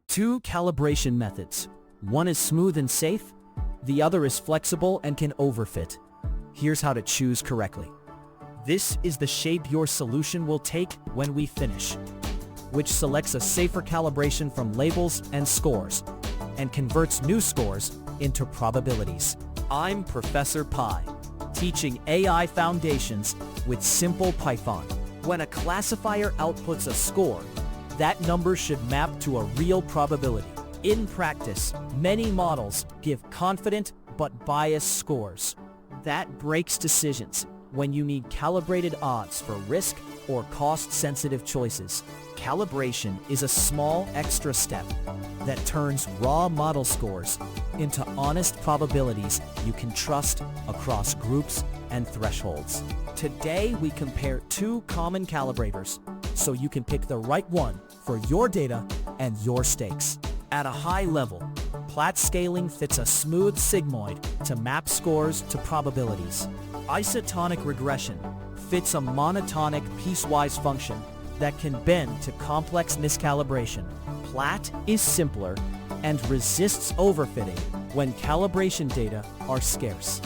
Two calibration methods. One is smooth and safe, the other is flexible and can overfit. Here's how to choose correctly. This is the shape your solution will take when we finish, which selects a safer calibration from labels and scores, and converts new scores into probabilities. I'm Professor Pi, teaching AI foundations with simple Python. When a classifier outputs a score, that number should map to a real probability. In practice, many models give confident but biased scores. That breaks decisions when you need calibrated odds for risk or cost-sensitive choices. Calibration is a small extra step that turns raw model scores into honest probabilities you can trust across groups and thresholds. Today, we compare two common calibrators so you can pick the right one for your data and your stakes. At a high level, Platt Scaling fits a smooth sigmoid to map scores to probabilities. Isotonic Regression fits a monotonic piecewise function that can bend to complex miscalibration. Platt is simpler and resists overfitting when calibration data are scarce.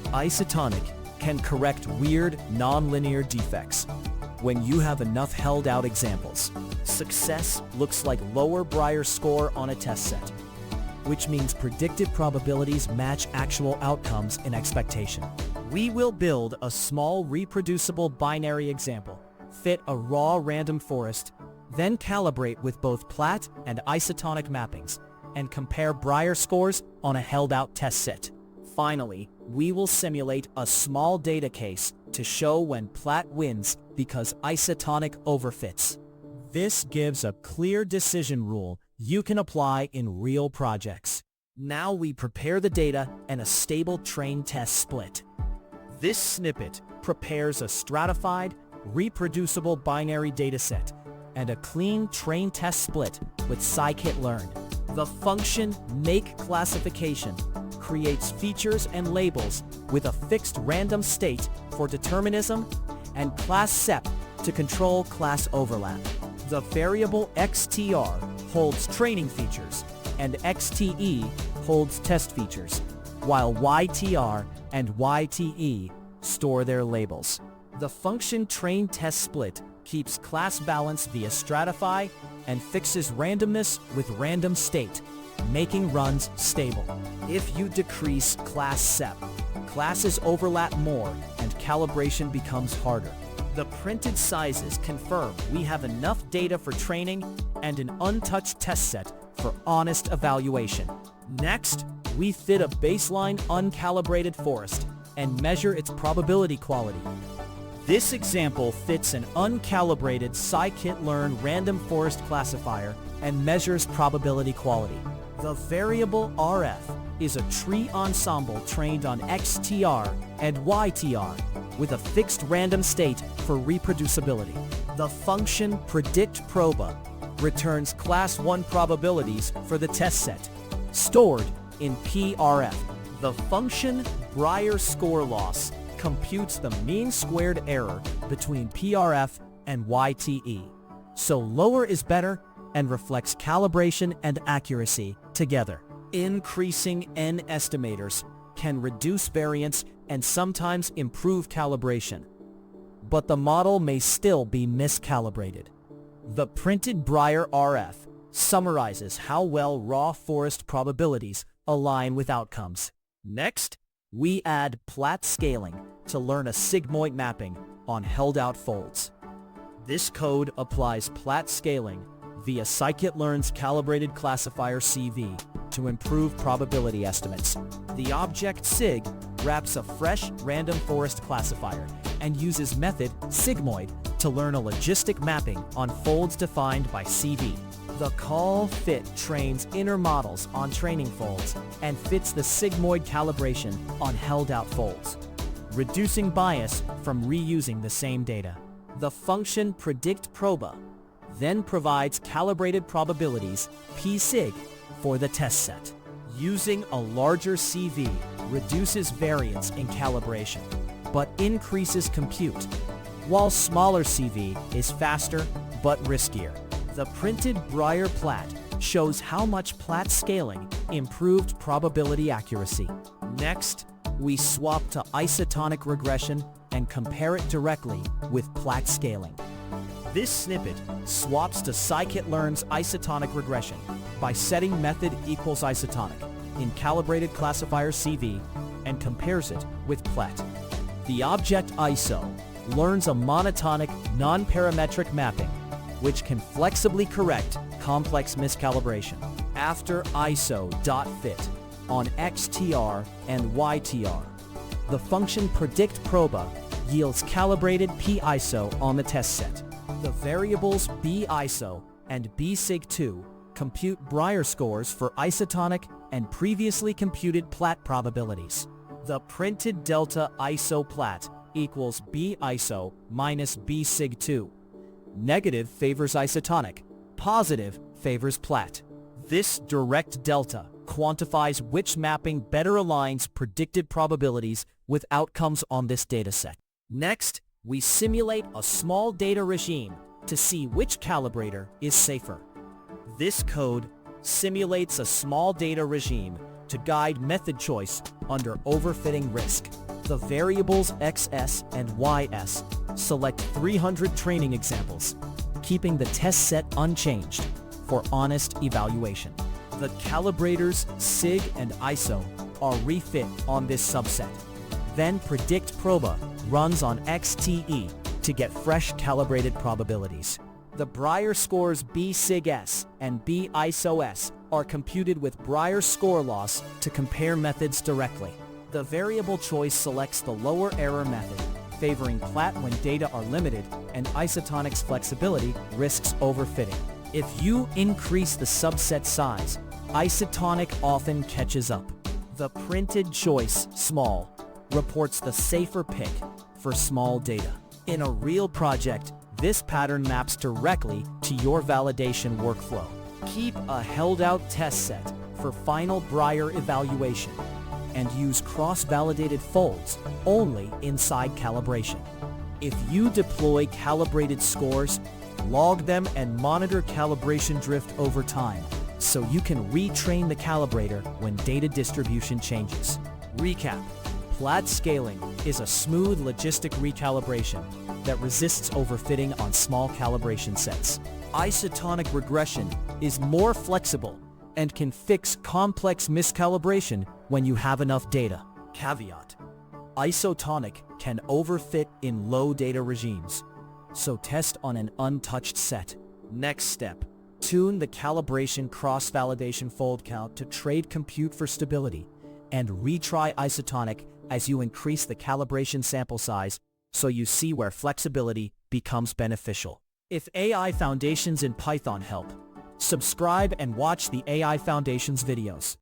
Isotonic can correct weird, nonlinear defects when you have enough held-out examples. Success looks like lower Brier score on a test set, which means predicted probabilities match actual outcomes in expectation. We will build a small reproducible binary example, fit a raw random forest, then calibrate with both Platt and isotonic mappings, and compare Brier scores on a held-out test set. Finally, we will simulate a small data case to show when Platt wins because isotonic overfits. This gives a clear decision rule you can apply in real projects. Now we prepare the data and a stable train test split. This snippet prepares a stratified, reproducible binary dataset and a clean train test split with scikit-learn. The function makeClassification creates features and labels with a fixed random state for determinism and class sep to control class overlap. The variable xtr holds training features and xte holds test features, while ytr and yte store their labels. The function train test split keeps class balance via stratify and fixes randomness with random state, making runs stable. If you decrease class sep, classes overlap more and calibration becomes harder. The printed sizes confirm we have enough data for training and an untouched test set for honest evaluation. Next, we fit a baseline uncalibrated forest and measure its probability quality. This example fits an uncalibrated scikit-learn random forest classifier and measures probability quality. The variable RF is a tree ensemble trained on xtr and ytr with a fixed random state for reproducibility. The function predictProba returns class 1 probabilities for the test set, stored in PRF. The function Brier score loss computes the mean squared error between PRF and YTE. So lower is better and reflects calibration and accuracy together. Increasing N estimators can reduce variance and sometimes improve calibration, but the model may still be miscalibrated. The printed Brier RF summarizes how well raw forest probabilities align with outcomes. Next, we add Platt Scaling to learn a sigmoid mapping on held-out folds. This code applies Platt Scaling via scikit-learn's CalibratedClassifierCV to improve probability estimates. The object sig wraps a fresh random forest classifier and uses method sigmoid to learn a logistic mapping on folds defined by CV. The call fit trains inner models on training folds and fits the sigmoid calibration on held-out folds, reducing bias from reusing the same data. The function predictProba then provides calibrated probabilities psig for the test set. Using a larger CV reduces variance in calibration, but increases compute, while smaller CV is faster but riskier. The printed Brier Platt shows how much Platt scaling improved probability accuracy. Next, we swap to Isotonic Regression and compare it directly with Platt Scaling. This snippet swaps to scikit-learn's Isotonic Regression by setting method equals isotonic in CalibratedClassifierCV and compares it with Platt. The object ISO learns a monotonic, non-parametric mapping, which can flexibly correct complex miscalibration. After ISO.fit on XTR and YTR, the function predictProba yields calibrated PISO on the test set. The variables BISO and BSig2 compute Brier scores for isotonic and previously computed Platt probabilities. The printed delta ISO Platt equals BISO minus BSig2. Negative favors isotonic, positive favors Platt. This direct delta quantifies which mapping better aligns predicted probabilities with outcomes on this dataset. Next, we simulate a small data regime to see which calibrator is safer. This code simulates a small data regime to guide method choice under overfitting risk. The variables XS and YS select 300 training examples, keeping the test set unchanged for honest evaluation. The calibrators SIG and ISO are refit on this subset. Then predictProba runs on XTE to get fresh calibrated probabilities. The Brier scores BSig-S and BISO-S are computed with Brier score loss to compare methods directly. The variable choice selects the lower error method, favoring Platt when data are limited, and isotonic's flexibility risks overfitting. If you increase the subset size, isotonic often catches up. The printed choice, small, reports the safer pick for small data. In a real project, this pattern maps directly to your validation workflow. Keep a held-out test set for final Brier evaluation and use cross-validated folds only inside calibration. If you deploy calibrated scores, log them and monitor calibration drift over time so you can retrain the calibrator when data distribution changes. Recap. Platt scaling is a smooth logistic recalibration that resists overfitting on small calibration sets. Isotonic regression is more flexible and can fix complex miscalibration when you have enough data. Caveat: isotonic can overfit in low data regimes, so test on an untouched set. Next step: tune the calibration cross-validation fold count to trade compute for stability, and retry isotonic as you increase the calibration sample size so you see where flexibility becomes beneficial. If AI Foundations in Python help, subscribe and watch the AI Foundations videos.